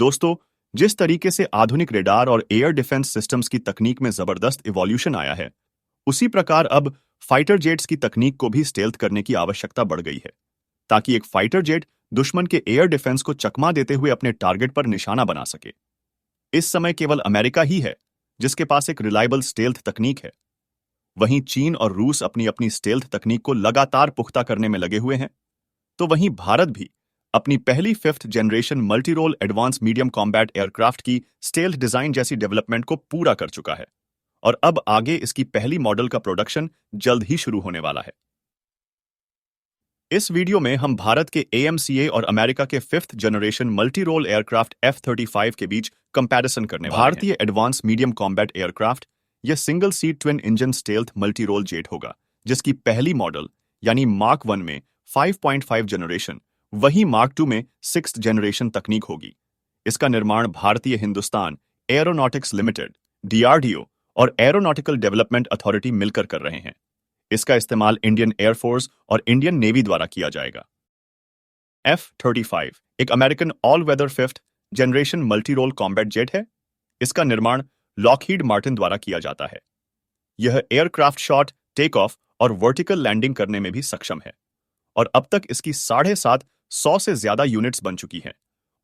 दोस्तों, जिस तरीके से आधुनिक रेडार और एयर डिफेंस सिस्टम्स की तकनीक में जबरदस्त इवोल्यूशन आया है, उसी प्रकार अब फाइटर जेट्स की तकनीक को भी स्टेल्थ करने की आवश्यकता बढ़ गई है, ताकि एक फाइटर जेट दुश्मन के एयर डिफेंस को चकमा देते हुए अपने टारगेट पर निशाना बना सके। इस समय केवल अमेरिका ही है जिसके पास एक रिलायबल स्टेल्थ तकनीक है। वहीं चीन और रूस अपनी अपनी स्टेल्थ तकनीक को लगातार पुख्ता करने में लगे हुए हैं, तो वहीं भारत भी अपनी पहली 5th generation multi role advance medium combat aircraft की स्टेल्थ डिजाइन जैसी डेवलपमेंट को पूरा कर चुका है और अब आगे इसकी पहली मॉडल का प्रोडक्शन जल्द ही शुरू होने वाला है। इस वीडियो में हम भारत के AMCA और अमेरिका के 5th generation multi role aircraft F-35 के बीच कंपैरिजन करने वाले हैं। भारतीय एडवांस मीडियम कॉम्बैट एयरक्राफ्ट यह single seat twin engine stealth multi role jet होगा, जिसकी पहली मॉडल यानी मार्क 1 में 5.5 जनरेशन, वही मार्क 2 में 6th जनरेशन तकनीक होगी। इसका निर्माण भारतीय हिंदुस्तान एरोनॉटिक्स लिमिटेड, DRDO और एरोनॉटिकल डेवलपमेंट अथॉरिटी मिलकर कर रहे हैं। इसका इस्तेमाल इंडियन एयरफोर्स और इंडियन नेवी द्वारा किया जाएगा। F-35 एक American all weather 5th generation multi role combat jet है। इसका निर्माण लॉकहीड मार्टिन द्वारा किया जाता है। यह एयरक्राफ्ट शॉट, टेक ऑफ और वर्टिकल लैंडिंग करने में भी सक्षम है और अब तक इसकी 750 से ज्यादा यूनिट्स बन चुकी हैं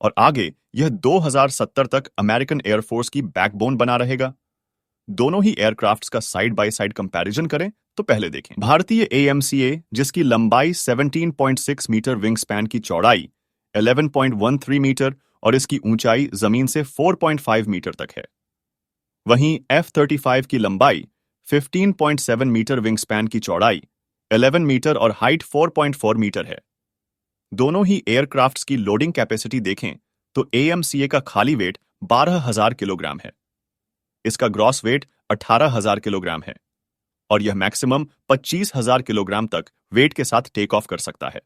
और आगे यह 2070 तक अमेरिकन एयरफोर्स की बैकबोन बना रहेगा। दोनों ही एयरक्राफ्ट्स का साइड बाय साइड कंपैरिजन करें तो पहले देखें। भारतीय AMCA, जिसकी लंबाई 17.6 मीटर विंग स्पैन की चौड़ाई 11.13 मीटर और इसकी ऊंचाई जमीन से 4.5 मीटर तक है। वहीं F-35 की लंबाई 15.7 मीटर विंग स्पैन की चौड़ाई 11 मीटर और हाइट 4.4 मीटर है। दोनों ही एयरक्राफ्ट्स की लोडिंग कैपेसिटी देखें तो AMCA का खाली वेट 12,000 किलोग्राम है, इसका ग्रॉस वेट 18,000 किलोग्राम है और यह मैक्सिमम 25,000 किलोग्राम तक वेट के साथ टेक ऑफ कर सकता है।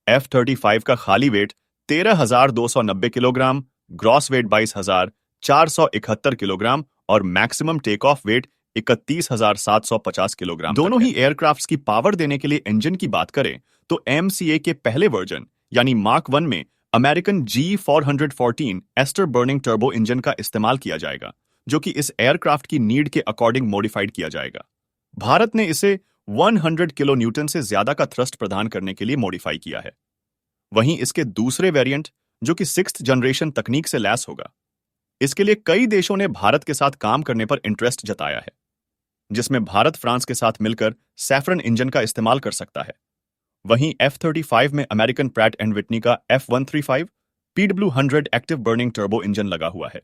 F-35 का खाली वेट 13,290 किलोग्राम, ग्रॉस वेट 22,471 किलोग्राम और मैक्सिमम टेक ऑफ वेट 31,750 किलोग्राम। दोनों ही एयरक्राफ्ट्स की पावर देने के लिए इंजन की बात करें तो AMCA के पहले वर्जन यानी मार्क 1 में American G414 after burning turbo engine का इस्तेमाल किया जाएगा, जो कि इस एयरक्राफ्ट की नीड के अकॉर्डिंग मॉडिफाइड किया जाएगा। भारत ने इसे 100 किलो न्यूटन से ज्यादा का थ्रस्ट प्रदान करने के लिए मॉडिफाई किया है। वहीं इसके दूसरे वेरिएंट, जो कि 6th जनरेशन तकनीक से लैस होगा, इसके लिए कई देशों ने भारत के साथ काम करने पर इंटरेस्ट जताया है, जिसमें भारत फ्रांस के साथ मिलकर सैफरन इंजन का इस्तेमाल कर सकता है। वहीं F-35 में अमेरिकन प्रैट एंड विटनी का F-135 PW100 active burning turbo engine लगा हुआ है,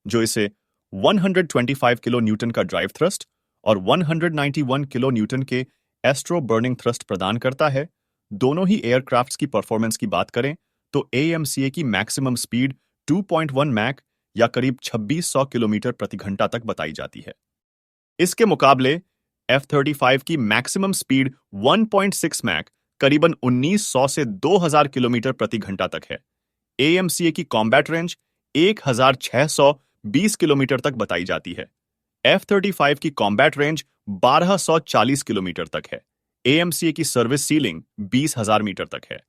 जो इसे 125 किलो न्यूटन का ड्राइव थ्रस्ट और 191 किलो न्यूटन के एस्ट्रो बर्निंग थ्रस्ट प्रदान करता है। दोनों ही एयरक्राफ्ट्स की परफॉर्मेंस की बात करें तो AMCA की मैक्सिमम स्पीड 2.1 मैक या करीब 2600 किलोमीटर प्रति घंटा तक बताई जाती है। इसके मुकाबले F-35 की मैक्सिमम स्पीड 1.6 मैक करीबन 1900 से 2000 किलोमीटर प्रति घंटा तक है। AMCA की कॉम्बैट रेंज 1620 किलोमीटर तक बताई जाती है। F-35 की कॉम्बैट रेंज 1240 किलोमीटर तक है। AMCA की सर्विस सीलिंग 20,000 मीटर तक है।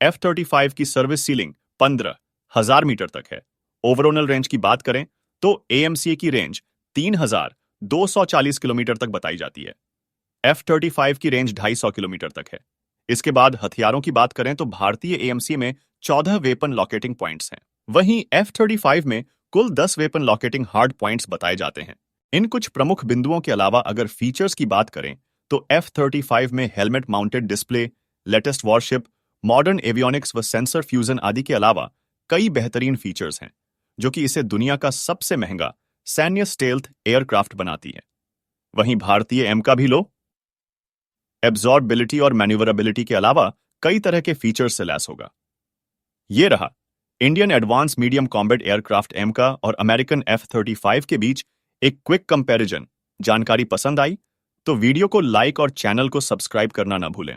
F-35 की सर्विस सीलिंग 15,000 मीटर तक है। ओवरऑल रेंज की बात करें तो AMCA की रेंज 3,240 किलोमीटर तक बताई जाती है। F-35 की रेंज 250 किलोमीटर तक है। इसके बाद हथियारों की बात करें तो भारतीय AMCA में 14 वेपन लॉकेटिंग पॉइंट्स हैं। वहीं F-35 में कुल 10 वेपन लॉकेटिंग हार्ड पॉइंट्स बताए जाते हैं। इन कुछ प्रमुख बिंदुओं के अलावा अगर फीचर्स की बात करें तो F-35 में helmet mounted display, latest worship, modern avionics व सेंसर फ्यूजन आदि के अलावा कई बेहतरीन फीचर्स हैं, जो कि इसे दुनिया का सबसे महंगा सैन्य स्टेल्थ एयरक्राफ्ट बनाती है। वहीं भारतीय M का भी लो, एब्जॉर्बिलिटी और मैन्यूवरेबिलिटी के अलावा कई तरह के फीचर्स से लैस होगा। ये रहा Indian advance medium combat aircraft M का और अमेरिकन F-35 के बीच एक क्विक कंपैरिजन। जानकारी पसंद आई तो वीडियो को लाइक और चैनल को सब्सक्राइब करना ना भूलें।